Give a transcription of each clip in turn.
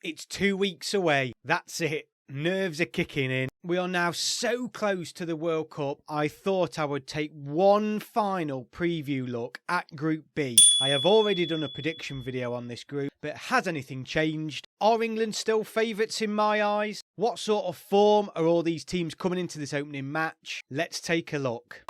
It's 2 weeks away. That's it. Nerves are kicking in. We are now so close to the World Cup, I thought I would take one final preview look at Group B. I have already done a prediction video on this group, but has anything changed? Are England still favourites in my eyes? What sort of form are all these teams coming into this opening match? Let's take a look.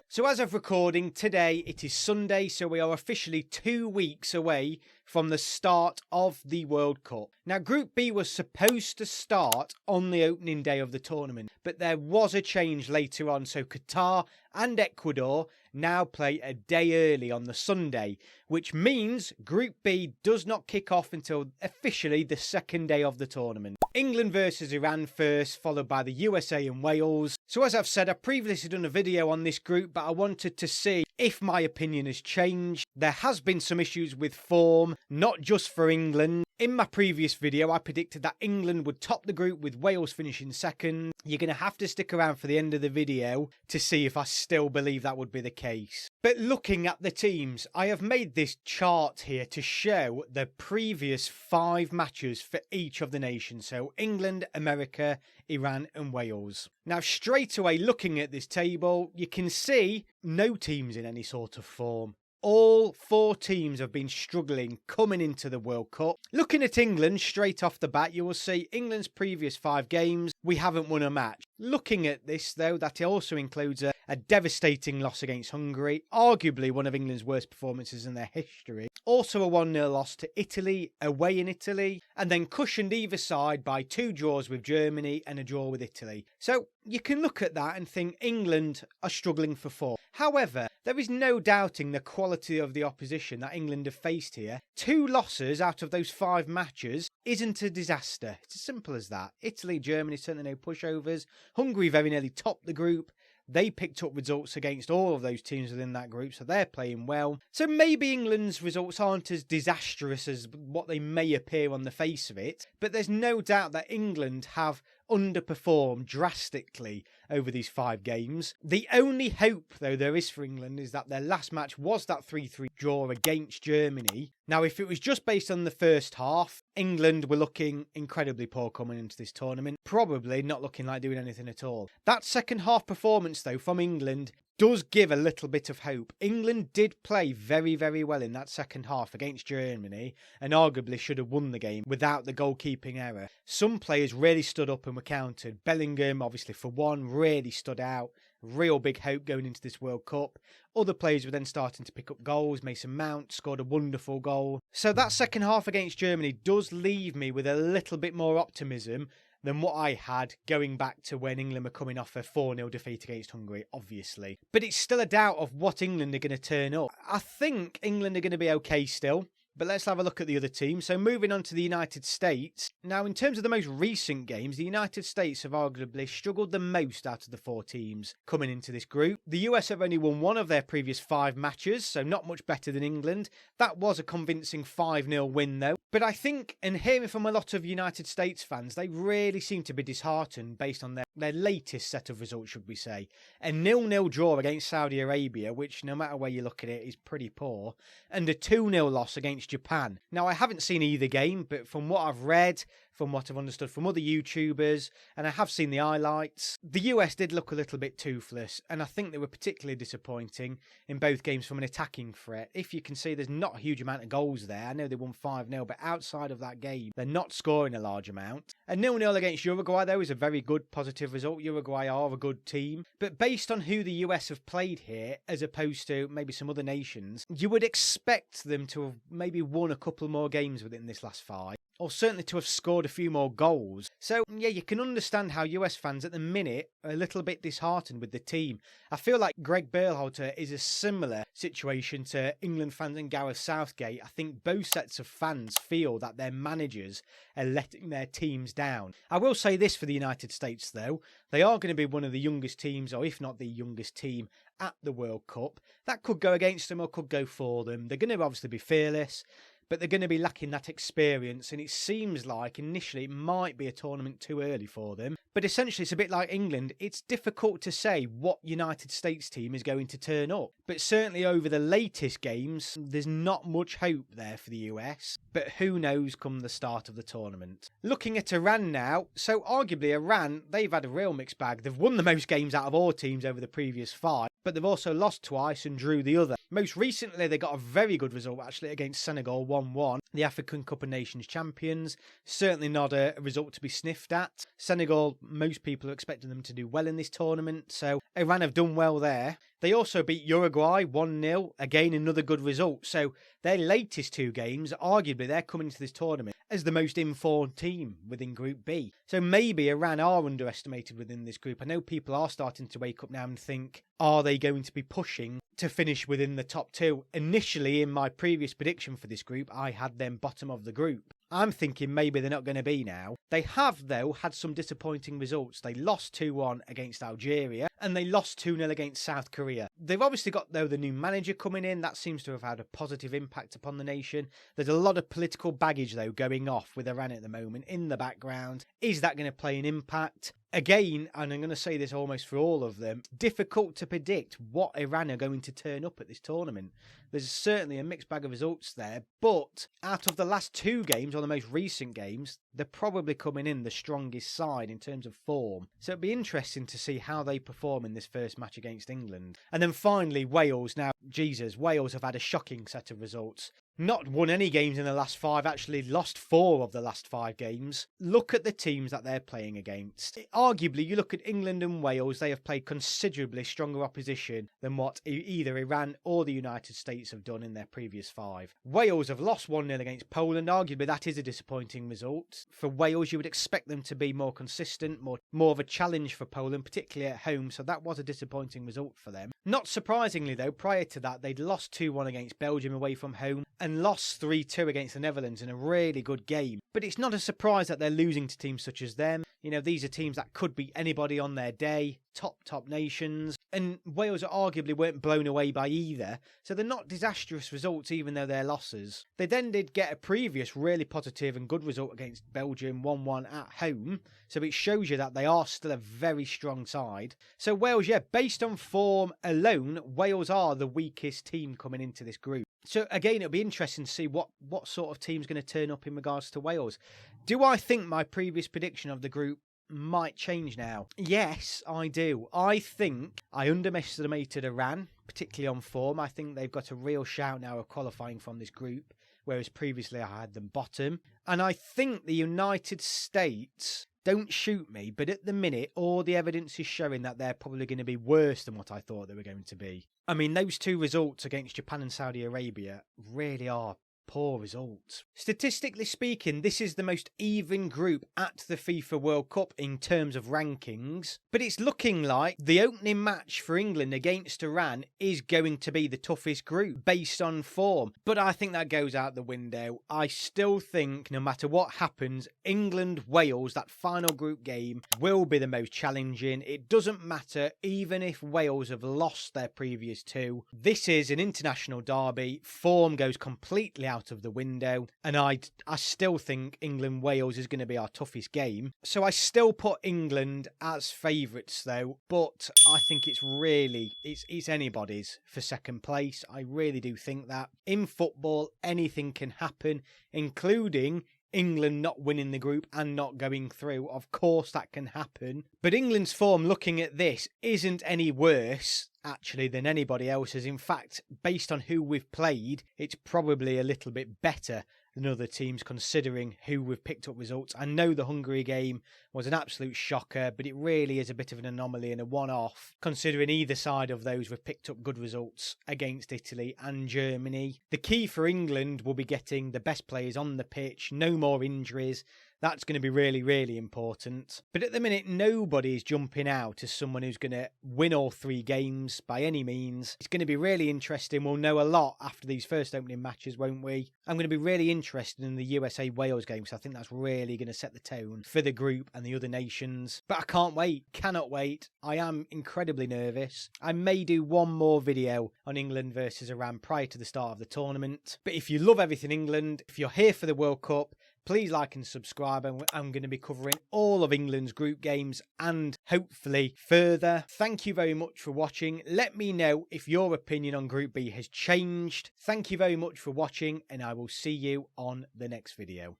So as of recording today, it is Sunday, so we are officially 2 weeks away from the start of the World Cup. Now, Group B was supposed to start on the opening day of the tournament, but there was a change later on, so Qatar and Ecuador now play a day early on the Sunday, which means Group B does not kick off until officially the second day of the tournament. England versus Iran first, followed by the USA and Wales. So as I've said, I've previously done a video on this group, but I wanted to see if my opinion has changed. There has been some issues with form, not just for England. In my previous video, I predicted that England would top the group with Wales finishing second. You're going to have to stick around for the end of the video to see if I still believe that would be the case. But looking at the teams, I have made this chart here to show the previous 5 matches for each of the nations. So England, America, Iran and Wales. Now straight away looking at this table, you can see no teams in any sort of form. All 4 teams have been struggling coming into the World Cup. Looking at England straight off the bat, you will see England's previous 5 games, we haven't won a match. Looking at this though, that also includes a devastating loss against Hungary, arguably one of England's worst performances in their history. Also a 1-0 loss to Italy, away in Italy, and then cushioned either side by 2 draws with Germany and a draw with Italy. So you can look at that and think England are struggling for form. However, there is no doubting the quality of the opposition that England have faced here. 2 losses out of those 5 matches isn't a disaster. It's as simple as that. Italy, Germany, certainly no pushovers. Hungary very nearly topped the group. They picked up results against all of those teams within that group, so they're playing well. So maybe England's results aren't as disastrous as what they may appear on the face of it, but there's no doubt that England have underperformed drastically over these 5 games. The only hope, though, there is for England is that their last match was that 3-3 draw against Germany. Now, if it was just based on the first half, England were looking incredibly poor coming into this tournament, probably not looking like doing anything at all. That second half performance, though, from England does give a little bit of hope. England did play very, very well in that second half against Germany and arguably should have won the game without the goalkeeping error. Some players really stood up and were counted. Bellingham, obviously for one, really stood out. Real big hope going into this World Cup. Other players were then starting to pick up goals. Mason Mount scored a wonderful goal. So that second half against Germany does leave me with a little bit more optimism than what I had going back to when England were coming off a 4-0 defeat against Hungary, obviously. But it's still a doubt of what England are going to turn up. I think England are going to be okay still. But let's have a look at the other teams. So moving on to the United States. Now, in terms of the most recent games, the United States have arguably struggled the most out of the 4 teams coming into this group. The US have only won 1 of their previous 5 matches, so not much better than England. That was a convincing 5-0 win, though. But I think, and hearing from a lot of United States fans, they really seem to be disheartened based on their latest set of results, should we say. A 0-0 draw against Saudi Arabia, which no matter where you look at it is pretty poor, and a 2-0 loss against Japan. Now, I haven't seen either game, but from what I've read, from what I've understood from other YouTubers, and I have seen the highlights, the US did look a little bit toothless, and I think they were particularly disappointing in both games from an attacking threat. If you can see, there's not a huge amount of goals there. I know they won 5-0, but outside of that game, they're not scoring a large amount. A 0-0 against Uruguay, though, is a very good positive result. Uruguay are a good team, but based on who the US have played here, as opposed to maybe some other nations, you would expect them to have maybe won a couple more games within this last 5. Or certainly to have scored a few more goals. So, yeah, you can understand how US fans at the minute are a little bit disheartened with the team. I feel like Greg Berhalter is a similar situation to England fans and Gareth Southgate. I think both sets of fans feel that their managers are letting their teams down. I will say this for the United States, though. They are going to be one of the youngest teams, or if not the youngest team, at the World Cup. That could go against them or could go for them. They're going to obviously be fearless. but they're going to be lacking that experience, and it seems like initially it might be a tournament too early for them. But essentially, it's a bit like England. It's difficult to say what United States team is going to turn up. But certainly over the latest games, there's not much hope there for the US. But who knows come the start of the tournament. Looking at Iran now, so arguably Iran, they've had a real mixed bag. They've won the most games out of all teams over the previous 5, but they've also lost twice and drew the other. Most recently, they got a very good result actually against Senegal 1-1, the African Cup of Nations champions. Certainly not a result to be sniffed at. Senegal, most people are expecting them to do well in this tournament, so Iran have done well there. They also beat Uruguay 1-0, again another good result. So their latest 2 games, arguably they're coming into this tournament as the most informed team within Group B. So maybe Iran are underestimated within this group. I know people are starting to wake up now and think, are they going to be pushing to finish within the top 2? Initially, in my previous prediction for this group, I had them bottom of the group. I'm thinking maybe they're not going to be now. They have, though, had some disappointing results. They lost 2-1 against Algeria and they lost 2-0 against South Korea. They've obviously got, though, the new manager coming in. That seems to have had a positive impact upon the nation. There's a lot of political baggage, though, going off with Iran at the moment in the background. Is that going to play an impact? Again, and I'm going to say this almost for all of them, difficult to predict what Iran are going to turn up at this tournament. There's certainly a mixed bag of results there, but out of the last 2 games, or the most recent games, they're probably coming in the strongest side in terms of form. So it'd be interesting to see how they perform in this first match against England. And then finally, Wales. Now, Jesus, Wales have had a shocking set of results. Not won any games in the last 5, actually lost 4 of the last 5 games. Look at the teams that they're playing against. Arguably, you look at England and Wales, they have played considerably stronger opposition than what either Iran or the United States have done in their previous 5. Wales have lost 1-0 against Poland. Arguably, that is a disappointing result. For Wales, you would expect them to be more consistent, more of a challenge for Poland, particularly at home, so that was a disappointing result for them. Not surprisingly, though, prior to that, they'd lost 2-1 against Belgium away from home and lost 3-2 against the Netherlands in a really good game. But it's not a surprise that they're losing to teams such as them. You know, these are teams that could beat anybody on their day, top nations. And Wales arguably weren't blown away by either. So they're not disastrous results, even though they're losses. They then did get a previous really positive and good result against Belgium 1-1 at home. So it shows you that they are still a very strong side. So Wales, yeah, based on form alone, Wales are the weakest team coming into this group. So again, it'll be interesting to see what sort of team's going to turn up in regards to Wales. Do I think my previous prediction of the group might change now? Yes, I do. I think I underestimated Iran, particularly on form. I think they've got a real shout now of qualifying from this group, whereas previously I had them bottom. And I think the United States, don't shoot me, but at the minute, all the evidence is showing that they're probably going to be worse than what I thought they were going to be. I mean, those 2 results against Japan and Saudi Arabia really are poor results. Statistically speaking, this is the most even group at the FIFA World Cup in terms of rankings, but it's looking like the opening match for England against Iran is going to be the toughest group based on form, but I think that goes out the window. I still think no matter what happens, England-Wales, that final group game, will be the most challenging. It doesn't matter even if Wales have lost their previous 2. This is an international derby. Form goes completely out of the window, and I still think England-Wales is going to be our toughest game. So I still put England as favourites though, but I think it's anybody's for second place. I really do think that. In football, anything can happen, including England not winning the group and not going through. Of course that can happen. But England's form, looking at this, isn't any worse actually than anybody else's. In fact, based on who we've played, it's probably a little bit better than other teams considering who we've picked up results. I know the Hungary game was an absolute shocker, but it really is a bit of an anomaly and a one-off considering either side of those we've picked up good results against Italy and Germany. The key for England will be getting the best players on the pitch, no more injuries. That's going to be really, really important. But at the minute, nobody is jumping out as someone who's going to win all 3 games by any means. It's going to be really interesting. We'll know a lot after these first opening matches, won't we? I'm going to be really interested in the USA-Wales game, because I think that's really going to set the tone for the group and the other nations. But I can't wait. Cannot wait. I am incredibly nervous. I may do one more video on England versus Iran prior to the start of the tournament. But if you love everything England, if you're here for the World Cup, please like and subscribe. I'm going to be covering all of England's group games and hopefully further. Thank you very much for watching. Let me know if your opinion on Group B has changed. Thank you very much for watching, and I will see you on the next video.